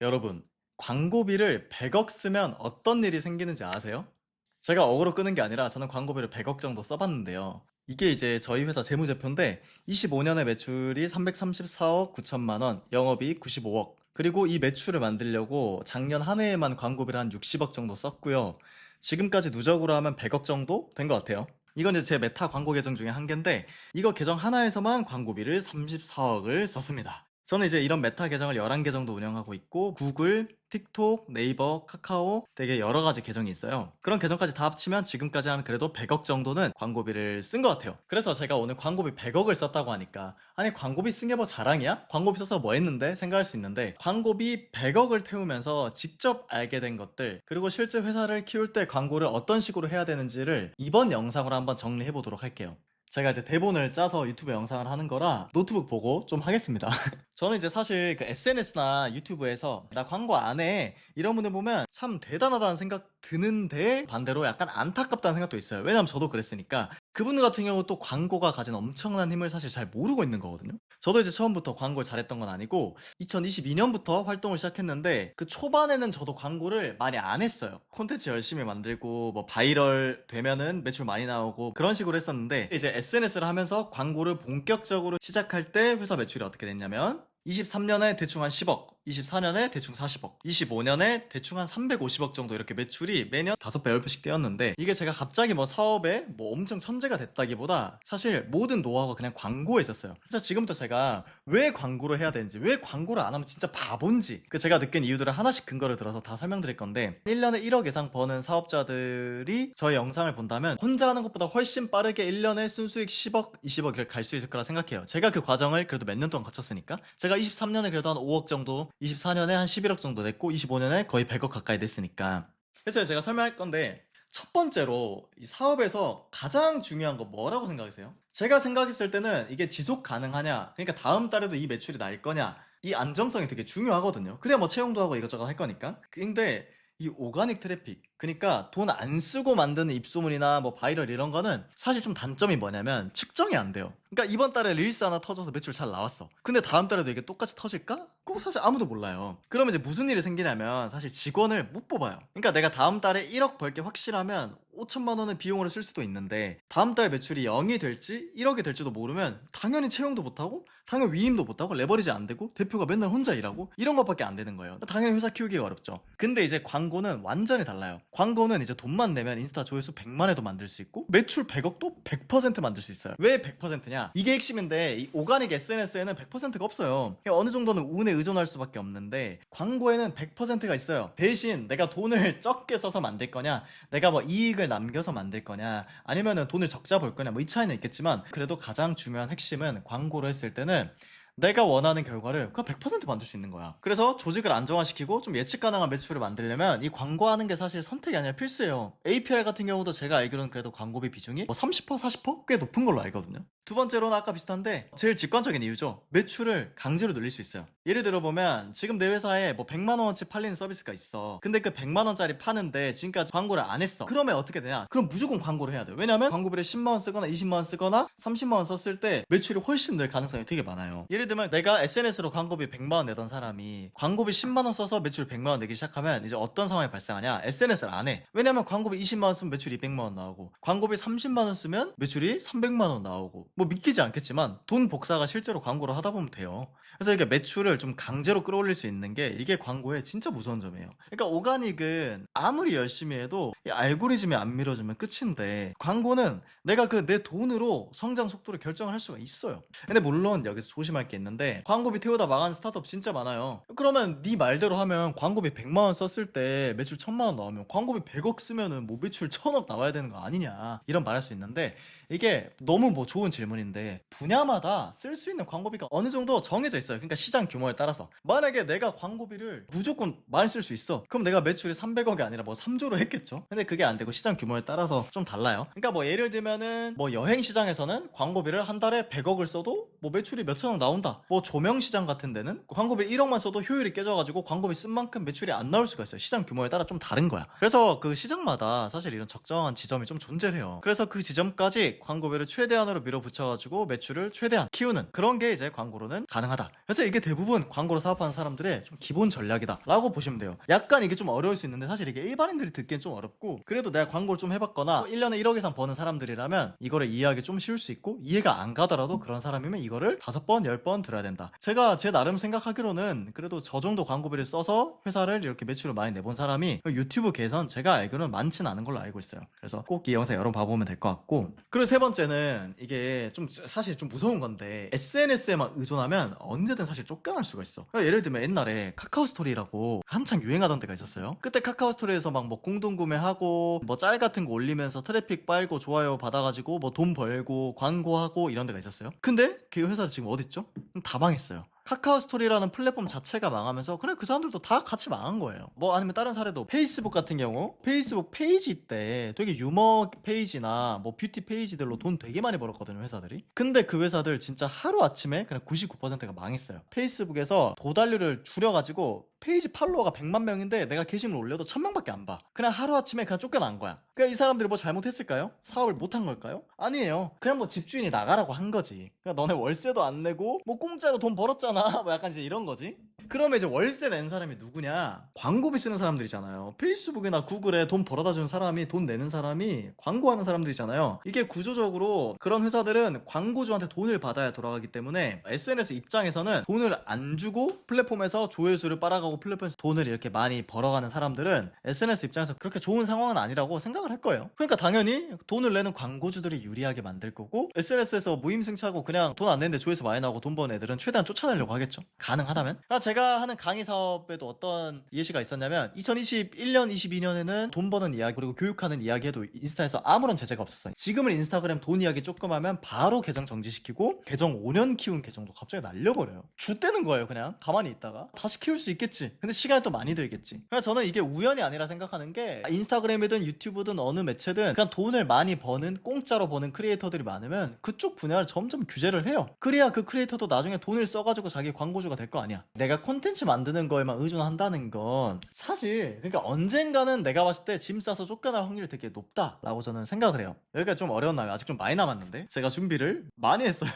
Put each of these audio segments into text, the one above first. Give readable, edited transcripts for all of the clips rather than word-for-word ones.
여러분, 광고비를 100억 쓰면 어떤 일이 생기는지 아세요? 제가 억으로 끄는 게 아니라 저는 광고비를 100억 정도 써봤는데요. 이게 이제 저희 회사 재무제표인데 25년의 매출이 334억 9천만 원, 영업이익 95억. 그리고 이 매출을 만들려고 작년 한 해에만 광고비를 한 60억 정도 썼고요. 지금까지 누적으로 하면 100억 정도 된 것 같아요. 이건 이제 제 메타 광고 계정 중에 한 개인데 이거 계정 하나에서만 광고비를 34억을 썼습니다. 저는 이제 이런 메타 계정을 11개 정도 운영하고 있고 구글, 틱톡, 네이버, 카카오 되게 여러 가지 계정이 있어요. 그런 계정까지 다 합치면 지금까지 한 그래도 100억 정도는 광고비를 쓴 것 같아요. 그래서 제가 오늘 광고비 100억을 썼다고 하니까 아니 광고비 쓴 게 뭐 자랑이야? 광고비 써서 뭐 했는데? 생각할 수 있는데 광고비 100억을 태우면서 직접 알게 된 것들 그리고 실제 회사를 키울 때 광고를 어떤 식으로 해야 되는지를 이번 영상으로 한번 정리해 보도록 할게요. 제가 이제 대본을 짜서 유튜브 영상을 하는 거라 노트북 보고 좀 하겠습니다. 저는 이제 사실 그 SNS나 유튜브에서 나 광고 안 해 이런 분들 보면 참 대단하다는 생각 드는데 반대로 약간 안타깝다는 생각도 있어요. 왜냐면 저도 그랬으니까. 그분들 같은 경우 또 광고가 가진 엄청난 힘을 사실 잘 모르고 있는 거거든요. 저도 이제 처음부터 광고를 잘했던 건 아니고 2022년부터 활동을 시작했는데 그 초반에는 저도 광고를 많이 안 했어요. 콘텐츠 열심히 만들고 뭐 바이럴 되면은 매출 많이 나오고 그런 식으로 했었는데 이제 SNS를 하면서 광고를 본격적으로 시작할 때 회사 매출이 어떻게 됐냐면 23년에 대충 한 10억, 24년에 대충 40억, 25년에 대충 한 350억 정도 이렇게 매출이 매년 5배, 10배씩 뛰었는데 이게 제가 갑자기 뭐 사업에 뭐 엄청 천재가 됐다기보다 사실 모든 노하우가 그냥 광고에 있었어요. 그래서 지금부터 제가 왜 광고를 해야 되는지, 왜 광고를 안 하면 진짜 바본지 그 제가 느낀 이유들을 하나씩 근거를 들어서 다 설명드릴 건데 1년에 1억 이상 버는 사업자들이 저희 영상을 본다면 혼자 하는 것보다 훨씬 빠르게 1년에 순수익 10억, 20억 이렇게 갈 수 있을 거라 생각해요. 제가 그 과정을 그래도 몇 년 동안 거쳤으니까 제가 23년에 그래도 한 5억 정도, 24년에 한 11억 정도 됐고 25년에 거의 100억 가까이 됐으니까 그래서 제가 설명할 건데 첫 번째로 이 사업에서 가장 중요한 거 뭐라고 생각하세요? 제가 생각했을 때는 이게 지속 가능하냐 그러니까 다음 달에도 이 매출이 날 거냐 이 안정성이 되게 중요하거든요. 그래야 뭐 채용도 하고 이것저것 할 거니까. 근데 이 오가닉 트래픽 그러니까 돈 안 쓰고 만드는 입소문이나 뭐 바이럴 이런 거는 사실 좀 단점이 뭐냐면 측정이 안 돼요. 그러니까 이번 달에 릴스 하나 터져서 매출 잘 나왔어. 근데 다음 달에도 이게 똑같이 터질까? 그거 사실 아무도 몰라요. 그러면 이제 무슨 일이 생기냐면 사실 직원을 못 뽑아요. 그러니까 내가 다음 달에 1억 벌 게 확실하면 5천만 원의 비용으로 쓸 수도 있는데 다음 달 매출이 0이 될지 1억이 될지도 모르면 당연히 채용도 못하고 당연히 위임도 못하고 레버리지 안 되고 대표가 맨날 혼자 일하고 이런 것밖에 안 되는 거예요. 당연히 회사 키우기가 어렵죠. 근데 이제 광고는 완전히 달라요. 광고는 이제 돈만 내면 인스타 조회수 100만회도 만들 수 있고 매출 100억도 100% 만들 수 있어요. 왜 100%냐? 이게 핵심인데 이 오가닉 SNS에는 100%가 없어요. 어느 정도는 운에 의존할 수밖에 없는데 광고에는 100%가 있어요. 대신 내가 돈을 적게 써서 만들 거냐 내가 뭐 이익을 남겨서 만들 거냐 아니면은 돈을 적자 벌 거냐 뭐 이 차이는 있겠지만 그래도 가장 중요한 핵심은 광고를 했을 때는 내가 원하는 결과를 그냥 100% 만들 수 있는 거야. 그래서 조직을 안정화시키고 좀 예측 가능한 매출을 만들려면 이 광고하는 게 사실 선택이 아니라 필수예요. APR 같은 경우도 제가 알기로는 그래도 광고비 비중이 뭐 30%, 40%꽤 높은 걸로 알거든요. 두 번째로는 아까 비슷한데 제일 직관적인 이유죠. 매출을 강제로 늘릴 수 있어요. 예를 들어 보면 지금 내 회사에 뭐 100만 원어치 팔리는 서비스가 있어. 근데 그 100만 원짜리 파는데 지금까지 광고를 안 했어. 그러면 어떻게 되냐? 그럼 무조건 광고를 해야 돼요. 왜냐면 광고비를 10만 원 쓰거나 20만 원 쓰거나 30만 원 썼을 때 매출이 훨씬 늘 가능성이 되게 많아요. 예를 들면 내가 SNS로 광고비 100만 원 내던 사람이 광고비 10만 원 써서 매출 100만 원 내기 시작하면 이제 어떤 상황이 발생하냐? SNS를 안 해. 왜냐면 광고비 20만 원 쓰면 매출 200만 원 나오고 광고비 30만 원 쓰면 매출이 300만 원 나오고 뭐 믿기지 않겠지만 돈 복사가 실제로 광고를 하다 보면 돼요. 그래서 이게 매출을 좀 강제로 끌어올릴 수 있는 게 이게 광고의 진짜 무서운 점이에요. 그러니까 오가닉은 아무리 열심히 해도 이 알고리즘이 안 밀어주면 끝인데 광고는 내가 그 내 돈으로 성장 속도를 결정할 수가 있어요. 근데 물론 여기서 조심할 게 있는데 광고비 태우다 망하는 스타트업 진짜 많아요. 그러면 네 말대로 하면 광고비 100만 원 썼을 때 매출 1000만 원 나오면 광고비 100억 쓰면은 뭐 매출 1000억 나와야 되는 거 아니냐 이런 말 할 수 있는데 이게 너무 뭐 좋은 질문인데 분야마다 쓸 수 있는 광고비가 어느 정도 정해져 있어요. 그러니까 시장 규모에 따라서 만약에 내가 광고비를 무조건 많이 쓸 수 있어 그럼 내가 매출이 300억이 아니라 뭐 3조로 했겠죠. 근데 그게 안 되고 시장 규모에 따라서 좀 달라요. 그러니까 뭐 예를 들면은 뭐 여행 시장에서는 광고비를 한 달에 100억을 써도 뭐 매출이 몇천억 나온다. 뭐 조명 시장 같은 데는 광고비 1억만 써도 효율이 깨져가지고 광고비 쓴 만큼 매출이 안 나올 수가 있어요. 시장 규모에 따라 좀 다른 거야. 그래서 그 시장마다 사실 이런 적정한 지점이 좀 존재해요. 그래서 그 지점까지 광고비를 최대한으로 밀어붙여가지고 매출을 최대한 키우는 그런 게 이제 광고로는 가능하다. 그래서 이게 대부분 광고로 사업하는 사람들의 좀 기본 전략이다 라고 보시면 돼요. 약간 이게 좀 어려울 수 있는데 사실 이게 일반인들이 듣기엔 좀 어렵고, 그래도 내가 광고를 좀 해봤거나 1년에 1억 이상 버는 사람들이라면 이거를 이해하기 좀 쉬울 수 있고, 이해가 안 가더라도 그런 사람이면 이거를 5번 10번 들어야 된다. 제가 제 나름 생각하기로는 그래도 저 정도 광고비를 써서 회사를 이렇게 매출을 많이 내본 사람이 유튜브 계선 제가 알기로는 많지는 않은 걸로 알고 있어요. 그래서 꼭 이 영상 여러 번 봐보면 될 것 같고, 그리고 세 번째는 이게 좀 사실 좀 무서운 건데, SNS에만 의존하면 언제든 사실 쫓겨날 수가 있어. 그러니까 예를 들면 옛날에 카카오 스토리라고 한창 유행하던 때가 있었어요. 그때 카카오 스토리에서 막 뭐 공동구매하고 뭐 짤 같은 거 올리면서 트래픽 빨고 좋아요 받아가지고 뭐 돈 벌고 광고하고 이런 데가 있었어요. 근데 그 회사 지금 어딨죠? 다 망했어요. 카카오 스토리라는 플랫폼 자체가 망하면서 그냥 그 사람들도 다 같이 망한 거예요. 뭐 아니면 다른 사례도 페이스북 같은 경우, 페이스북 페이지 때 되게 유머 페이지나 뭐 뷰티 페이지들로 돈 되게 많이 벌었거든요, 회사들이. 근데 그 회사들 진짜 하루아침에 그냥 99%가 망했어요. 페이스북에서 도달률을 줄여가지고 페이지 팔로워가 100만 명인데 내가 게시물 올려도 1000명밖에 안 봐. 그냥 하루아침에 그냥 쫓겨난 거야. 그러니까 이 사람들이 뭐 잘못했을까요? 사업을 못한 걸까요? 아니에요. 그냥 뭐 집주인이 나가라고 한 거지. 그러니까 너네 월세도 안 내고 뭐 공짜로 돈 벌었잖아. 뭐 약간 이제 이런 거지. 그러면 이제 월세 낸 사람이 누구냐? 광고비 쓰는 사람들이잖아요. 페이스북이나 구글에 돈 벌어다 주는 사람이, 돈 내는 사람이 광고하는 사람들이잖아요. 이게 구조적으로 그런 회사들은 광고주한테 돈을 받아야 돌아가기 때문에 SNS 입장에서는 돈을 안 주고 플랫폼에서 조회수를 빨아가고 플랫폼에서 돈을 이렇게 많이 벌어가는 사람들은 SNS 입장에서 그렇게 좋은 상황은 아니라고 생각을 할 거예요. 그러니까 당연히 돈을 내는 광고주들이 유리하게 만들 거고, SNS에서 무임승차하고 그냥 돈 안 내는데 조회수 많이 나오고 돈 버는 애들은 최대한 쫓아내려고 하겠죠. 가능하다면. 그러니까 제가 하는 강의 사업에도 어떤 예시가 있었냐면 2021년 22년에는 돈 버는 이야기 그리고 교육하는 이야기에도 인스타에서 아무런 제재가 없었어요. 지금은 인스타그램 돈 이야기 조금 하면 바로 계정 정지시키고 계정 5년 키운 계정도 갑자기 날려버려요. 쥐떼는 거예요. 그냥 가만히 있다가 다시 키울 수 있겠지. 근데 시간이 또 많이 들겠지. 그러니까 저는 이게 우연이 아니라 생각하는 게, 인스타그램이든 유튜브든 어느 매체든 그냥 돈을 많이 버는, 공짜로 버는 크리에이터들이 많으면 그쪽 분야를 점점 규제를 해요. 그래야 그 크리에이터도 나중에 돈을 써가지고 자기 광고주가 될 거 아니야. 내가 콘텐츠 만드는 거에만 의존한다는 건 사실, 그러니까 언젠가는 내가 봤을 때 짐 싸서 쫓겨날 확률이 되게 높다라고 저는 생각을 해요. 여기가 좀 어려웠나요? 아직 좀 많이 남았는데 제가 준비를 많이 했어요.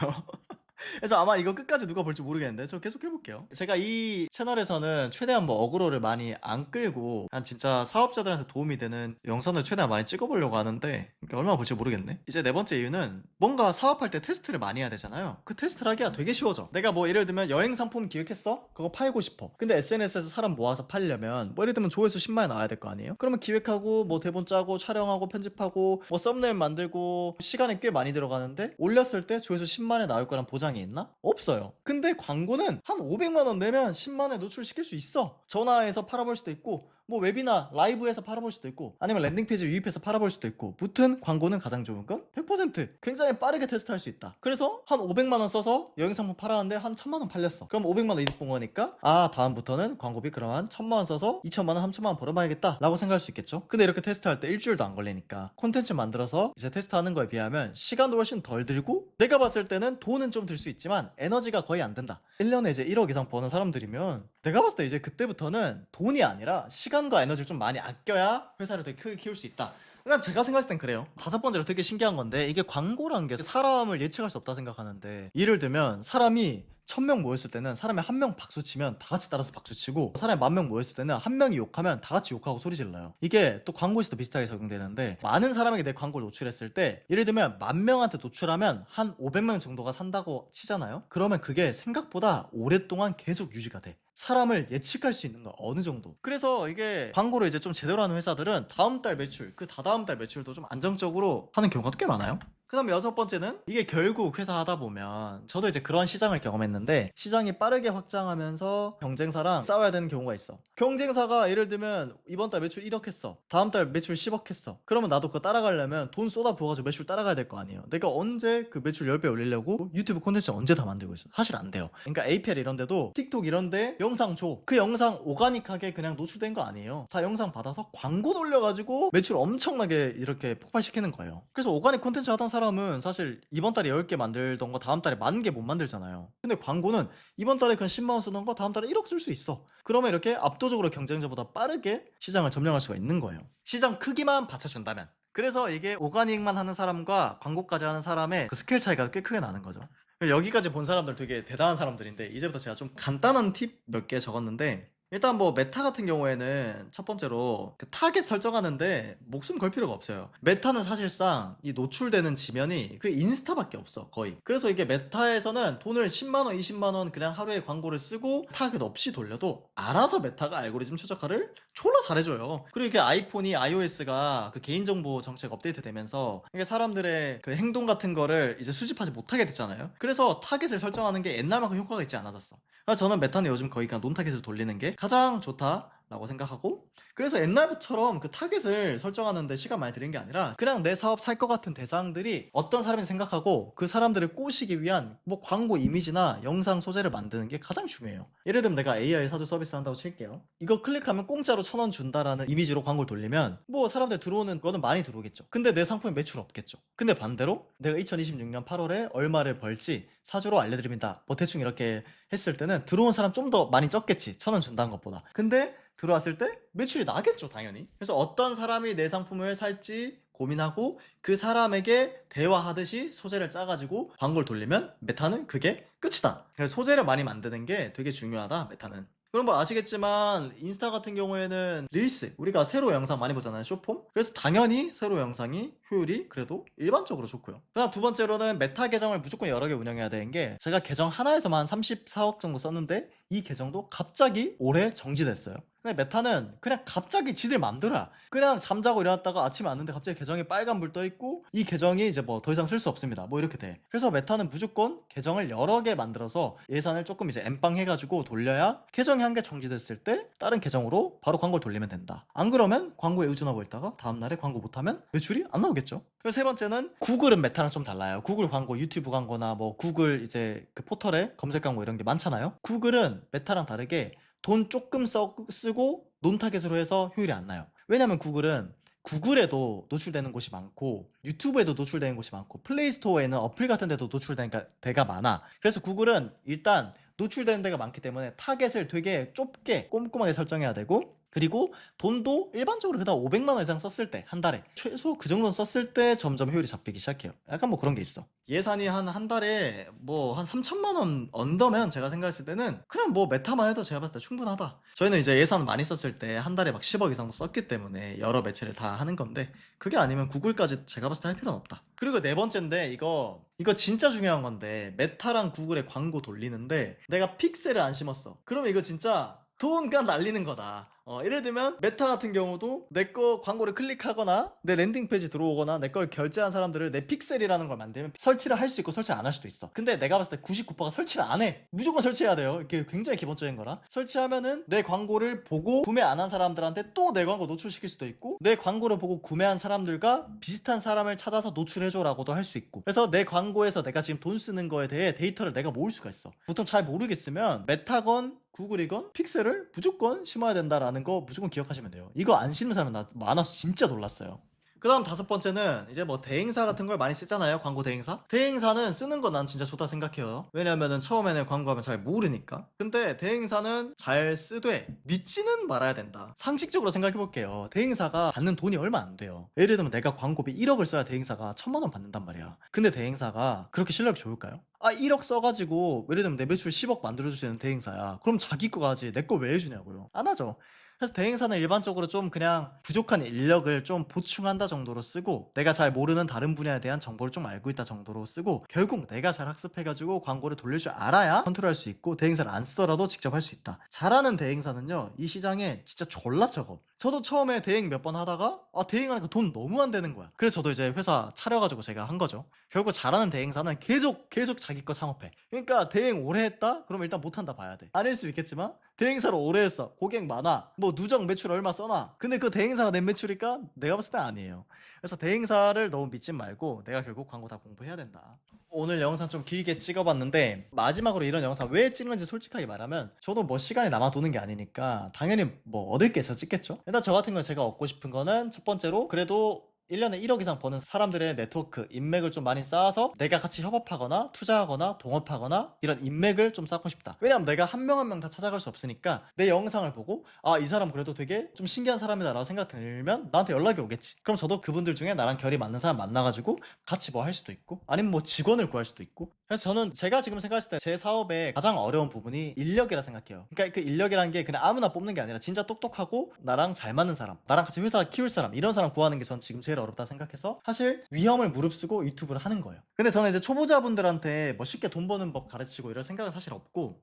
그래서 아마 이거 끝까지 누가 볼지 모르겠는데 저 계속 해볼게요. 제가 이 채널에서는 최대한 뭐 어그로를 많이 안 끌고 한 진짜 사업자들한테 도움이 되는 영상을 최대한 많이 찍어보려고 하는데 이게 얼마나 볼지 모르겠네. 이제 네 번째 이유는, 뭔가 사업할 때 테스트를 많이 해야 되잖아요. 그 테스트를 하기가 되게 쉬워져. 내가 뭐 예를 들면 여행 상품 기획했어? 그거 팔고 싶어. 근데 SNS에서 사람 모아서 팔려면 뭐 예를 들면 조회수 10만이 나와야 될 거 아니에요? 그러면 기획하고 뭐 대본 짜고 촬영하고 편집하고 뭐 썸네일 만들고 시간이 꽤 많이 들어가는데, 올렸을 때 조회수 10만에 나올 거란 보장이 있나? 없어요. 근데 광고는 한 500만 원 내면 10만에 노출시킬 수 있어. 전화해서 팔아볼 수도 있고, 뭐 웹이나 라이브에서 팔아볼 수도 있고, 아니면 랜딩페이지 유입해서 팔아볼 수도 있고, 무튼 광고는 가장 좋은 건 100% 굉장히 빠르게 테스트할 수 있다. 그래서 한 500만 원 써서 여행 상품 팔았는데 한 1000만 원 팔렸어. 그럼 500만 원 이득 본 거니까, 아 다음부터는 광고비 그럼 한 1000만 원 써서 2000만 원 3000만 원 벌어봐야겠다 라고 생각할 수 있겠죠. 근데 이렇게 테스트할 때 일주일도 안 걸리니까 콘텐츠 만들어서 이제 테스트하는 거에 비하면 시간도 훨씬 덜 들고, 내가 봤을 때는 돈은 좀 들 수 있지만 에너지가 거의 안 든다. 1년에 이제 1억 이상 버는 사람들이면 내가 봤을 때 이제 그때부터는 돈이 아니라 시간과 에너지를 좀 많이 아껴야 회사를 되게 크게 키울 수 있다. 그러니까 제가 생각했을 땐 그래요. 다섯 번째로 되게 신기한 건데, 이게 광고란 게 사람을 예측할 수 없다 생각하는데, 예를 들면 사람이 1000명 모였을 때는 사람이 한 명 박수 치면 다 같이 따라서 박수 치고, 사람이 10,000명 모였을 때는 한 명이 욕하면 다 같이 욕하고 소리 질러요. 이게 또 광고에서도 비슷하게 적용되는데, 많은 사람에게 내 광고를 노출했을 때, 예를 들면 10,000명한테 노출하면 한 500명 정도가 산다고 치잖아요. 그러면 그게 생각보다 오랫동안 계속 유지가 돼. 사람을 예측할 수 있는 거 어느 정도. 그래서 이게 광고를 이제 좀 제대로 하는 회사들은 다음 달 매출, 그 다다음 달 매출도 좀 안정적으로 하는 경우가 꽤 많아요. 그 다음 여섯 번째는, 이게 결국 회사 하다 보면, 저도 이제 그런 시장을 경험했는데, 시장이 빠르게 확장하면서 경쟁사랑 싸워야 되는 경우가 있어. 경쟁사가 예를 들면 이번 달 매출 1억 했어, 다음 달 매출 10억 했어. 그러면 나도 그거 따라가려면 돈 쏟아 부어가지고 매출 따라가야 될 거 아니에요. 내가 언제 그 매출 10배 올리려고 유튜브 콘텐츠 언제 다 만들고 있어? 사실 안 돼요. 그러니까 APL 이런 데도, 틱톡 이런 데 영상 줘. 그 영상 오가닉하게 그냥 노출된 거 아니에요. 다 영상 받아서 광고 돌려가지고 매출 엄청나게 이렇게 폭발시키는 거예요. 그래서 오가닉 콘텐츠 하던 사람은 사실 이번 달에 10개 만들던 거 다음 달에 10,000개 못 만들잖아요. 근데 광고는 이번 달에 그냥 10만 원 쓰는 거 다음 달에 1억 쓸 수 있어. 그러면 이렇게 압도적으로 경쟁자보다 빠르게 시장을 점령할 수가 있는 거예요. 시장 크기만 받쳐준다면. 그래서 이게 오가닉만 하는 사람과 광고까지 하는 사람의 그 스케일 차이가 꽤 크게 나는 거죠. 여기까지 본 사람들 되게 대단한 사람들인데 이제부터 제가 좀 간단한 팁 몇 개 적었는데, 일단 뭐 메타 같은 경우에는 첫 번째로 그 타겟 설정하는데 목숨 걸 필요가 없어요. 메타는 사실상 이 노출되는 지면이 그 인스타밖에 없어, 거의. 그래서 이게 메타에서는 돈을 10만원 20만원 그냥 하루에 광고를 쓰고 타겟 없이 돌려도 알아서 메타가 알고리즘 최적화를 졸라 잘해줘요. 그리고 이게 아이폰이 iOS가 그 개인정보 정책 업데이트 되면서 이게 사람들의 그 행동 같은 거를 이제 수집하지 못하게 됐잖아요. 그래서 타겟을 설정하는 게 옛날만큼 효과가 있지 않아졌어. 저는 메타는 요즘 거의 그냥 논타겟을 돌리는 게 가장 좋다라고 생각하고, 그래서 옛날처럼 그 타겟을 설정하는데 시간 많이 들인 게 아니라 그냥 내 사업 살 것 같은 대상들이 어떤 사람인지 생각하고 그 사람들을 꼬시기 위한 뭐 광고 이미지나 영상 소재를 만드는 게 가장 중요해요. 예를 들면 내가 AI 사주 서비스 한다고 칠게요. 이거 클릭하면 공짜로 1,000원 준다라는 이미지로 광고를 돌리면 뭐 사람들 들어오는 거는 많이 들어오겠죠. 근데 내 상품에 매출 없겠죠. 근데 반대로 내가 2026년 8월에 얼마를 벌지 사주로 알려드립니다, 뭐 대충 이렇게 했을 때는 들어온 사람 좀 더 많이 적겠지, 1,000원 준다는 것보다. 근데 들어왔을 때 매출이 나겠죠, 당연히. 그래서 어떤 사람이 내 상품을 살지 고민하고 그 사람에게 대화하듯이 소재를 짜가지고 광고를 돌리면 메타는 그게 끝이다. 그래서 소재를 많이 만드는 게 되게 중요하다, 메타는. 그럼 뭐 아시겠지만 인스타 같은 경우에는 릴스, 우리가 세로 영상 많이 보잖아요, 숏폼. 그래서 당연히 세로 영상이 효율이 그래도 일반적으로 좋고요. 그다음 두 번째로는 메타 계정을 무조건 여러 개 운영해야 되는 게, 제가 계정 하나에서만 34억 정도 썼는데 이 계정도 갑자기 올해 정지됐어요. 근데 메타는 그냥 갑자기 지들 맘대로야. 그냥 잠자고 일어났다가 아침에 왔는데 갑자기 계정에 빨간불 떠있고 이 계정이 이제 뭐 더 이상 쓸 수 없습니다, 뭐 이렇게 돼. 그래서 메타는 무조건 계정을 여러 개 만들어서 예산을 조금 이제 엠빵 해가지고 돌려야 계정이 한 개 정지됐을 때 다른 계정으로 바로 광고를 돌리면 된다. 안 그러면 광고에 의존하고 있다가 다음날에 광고 못하면 매출이 안 나오겠죠. 그리고 세 번째는 구글은 메타랑 좀 달라요. 구글 광고, 유튜브 광고나 뭐 구글 이제 그 포털에 검색 광고 이런 게 많잖아요. 구글은 메타랑 다르게 돈 조금 쓰고 논타겟으로 해서 효율이 안 나요. 왜냐면 구글은 구글에도 노출되는 곳이 많고 유튜브에도 노출되는 곳이 많고 플레이스토어에는 어플 같은 데도 노출되는 데가 많아. 그래서 구글은 일단 노출되는 데가 많기 때문에 타겟을 되게 좁게 꼼꼼하게 설정해야 되고, 그리고 돈도 일반적으로 그다 500만 원 이상 썼을 때, 한 달에 최소 그 정도는 썼을 때 점점 효율이 잡히기 시작해요. 약간 뭐 그런 게 있어. 예산이 한 달에 뭐 한 3천만 원 언더면 제가 생각했을 때는 그냥 뭐 메타만 해도 제가 봤을 때 충분하다. 저희는 이제 예산 많이 썼을 때 한 달에 막 10억 이상도 썼기 때문에 여러 매체를 다 하는 건데, 그게 아니면 구글까지 제가 봤을 때 할 필요는 없다. 그리고 네 번째인데, 이거 진짜 중요한 건데, 메타랑 구글에 광고 돌리는데 내가 픽셀을 안 심었어. 그러면 이거 진짜 돈 그냥 날리는 거다. 예를 들면 메타 같은 경우도 내 거 광고를 클릭하거나 내 랜딩 페이지 들어오거나 내 걸 결제한 사람들을 내 픽셀이라는 걸 만들면 설치를 할 수 있고 설치 안 할 수도 있어. 근데 내가 봤을 때 99%가 설치를 안 해. 무조건 설치해야 돼요. 이게 굉장히 기본적인 거라. 설치하면은 내 광고를 보고 구매 안 한 사람들한테 또 내 광고 노출시킬 수도 있고, 내 광고를 보고 구매한 사람들과 비슷한 사람을 찾아서 노출해줘라고도 할 수 있고. 그래서 내 광고에서 내가 지금 돈 쓰는 거에 대해 데이터를 내가 모을 수가 있어. 보통 잘 모르겠으면 메타건 구글이건 픽셀을 무조건 심어야 된다라는 거 무조건 기억하시면 돼요. 이거 안 심는 사람 많아서 진짜 놀랐어요. 그 다음 다섯 번째는 이제 뭐 대행사 같은 걸 많이 쓰잖아요. 광고 대행사. 대행사는 쓰는 건 난 진짜 좋다 생각해요. 왜냐면은 처음에는 광고하면 잘 모르니까. 근데 대행사는 잘 쓰되 믿지는 말아야 된다. 상식적으로 생각해 볼게요. 대행사가 받는 돈이 얼마 안 돼요. 예를 들면 내가 광고비 1억을 써야 대행사가 1,000만 원 받는단 말이야. 근데 대행사가 그렇게 실력이 좋을까요? 1억 써가지고 예를 들면 내 매출 10억 만들어주시는 대행사야. 그럼 자기 거 가지 내 거 왜 해주냐고요. 안 하죠. 그래서 대행사는 일반적으로 좀 그냥 부족한 인력을 좀 보충한다 정도로 쓰고, 내가 잘 모르는 다른 분야에 대한 정보를 좀 알고 있다 정도로 쓰고, 결국 내가 잘 학습해가지고 광고를 돌릴 줄 알아야 컨트롤할 수 있고 대행사를 안 쓰더라도 직접 할 수 있다. 잘하는 대행사는요, 이 시장에 진짜 졸라 적어. 저도 처음에 대행 몇 번 하다가 대행하니까 돈 너무 안 되는 거야. 그래서 저도 이제 회사 차려가지고 제가 한 거죠. 결국 잘하는 대행사는 계속 자기 거 창업해. 그러니까 대행 오래 했다? 그러면 일단 못한다 봐야 돼. 아닐 수 있겠지만 대행사로 오래 했어. 고객 많아. 뭐 누적 매출 얼마 써놔. 근데 그 대행사가 낸 매출이니까 내가 봤을 때 아니에요. 그래서 대행사를 너무 믿지 말고 내가 결국 광고 다 공부해야 된다. 오늘 영상 좀 길게 찍어봤는데, 마지막으로 이런 영상 왜 찍는지 솔직하게 말하면 저도 뭐 시간이 남아도는 게 아니니까 당연히 뭐 얻을 게 있어 찍겠죠. 일단 저 같은 건 제가 얻고 싶은 거는 첫 번째로 그래도 1년에 1억 이상 버는 사람들의 네트워크, 인맥을 좀 많이 쌓아서 내가 같이 협업하거나 투자하거나 동업하거나 이런 인맥을 좀 쌓고 싶다. 왜냐면 내가 한 명 한 명 다 찾아갈 수 없으니까 내 영상을 보고 아, 이 사람 그래도 되게 좀 신기한 사람이다 라고 생각 들면 나한테 연락이 오겠지. 그럼 저도 그분들 중에 나랑 결이 맞는 사람 만나가지고 같이 뭐 할 수도 있고 아니면 뭐 직원을 구할 수도 있고. 그래서 저는 제가 지금 생각했을 때 제 사업의 가장 어려운 부분이 인력이라 생각해요. 그러니까 그 인력이라는 게 그냥 아무나 뽑는 게 아니라 진짜 똑똑하고 나랑 잘 맞는 사람, 나랑 같이 회사 키울 사람, 이런 사람 구하는 게 전 지금 제일 어렵다 생각해서 사실 위험을 무릅쓰고 유튜브를 하는 거예요. 근데 저는 이제 초보자분들한테 뭐 쉽게 돈 버는 법 가르치고 이럴 생각은 사실 없고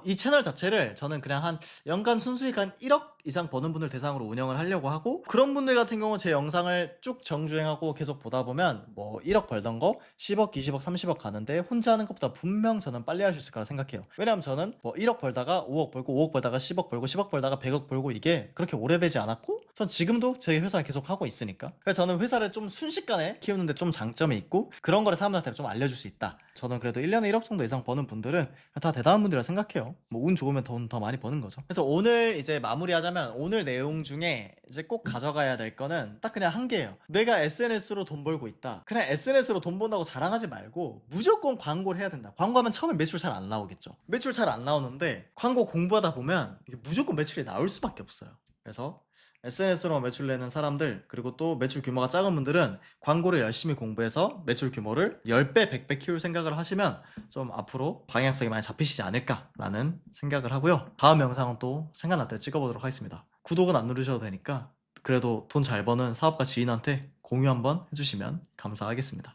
이 채널 자체를 저는 그냥 한 연간 순수익 한 1억 이상 버는 분들 대상으로 운영을 하려고 하고, 그런 분들 같은 경우 제 영상을 쭉 정주행하고 계속 보다 보면 뭐 1억 벌던 거 10억, 20억, 30억 가는데 혼자 하는 것보다 분명 저는 빨리 할 수 있을 거라 생각해요. 왜냐면 저는 뭐 1억 벌다가 5억 벌고 5억 벌다가 10억 벌고 10억 벌다가 100억 벌고 이게 그렇게 오래되지 않았고, 전 지금도 제 회사를 계속 하고 있으니까. 그래서 저는 회사를 좀 순식간에 키우는데 좀 장점이 있고 그런 거를 사람들한테 좀 알려줄 수 있다. 저는 그래도 1년에 1억 정도 이상 버는 분들은 다 대단한 분들이라 생각해요. 뭐 운 좋으면 돈 더 많이 버는 거죠. 그래서 오늘 이제 마무리하자면, 오늘 내용 중에 이제 꼭 가져가야 될 거는 딱 그냥 한 개예요. 내가 SNS로 돈 벌고 있다. 그냥 SNS로 돈 번다고 자랑하지 말고 무조건 광고를 해야 된다. 광고하면 처음에 매출 잘 안 나오겠죠. 매출 잘 안 나오는데 광고 공부하다 보면 이게 무조건 매출이 나올 수밖에 없어요. 그래서 SNS로 매출 내는 사람들, 그리고 또 매출 규모가 작은 분들은 광고를 열심히 공부해서 매출 규모를 10배, 100배 키울 생각을 하시면 좀 앞으로 방향성이 많이 잡히시지 않을까라는 생각을 하고요. 다음 영상은 또 생각날 때 찍어보도록 하겠습니다. 구독은 안 누르셔도 되니까 그래도 돈 잘 버는 사업가 지인한테 공유 한번 해주시면 감사하겠습니다.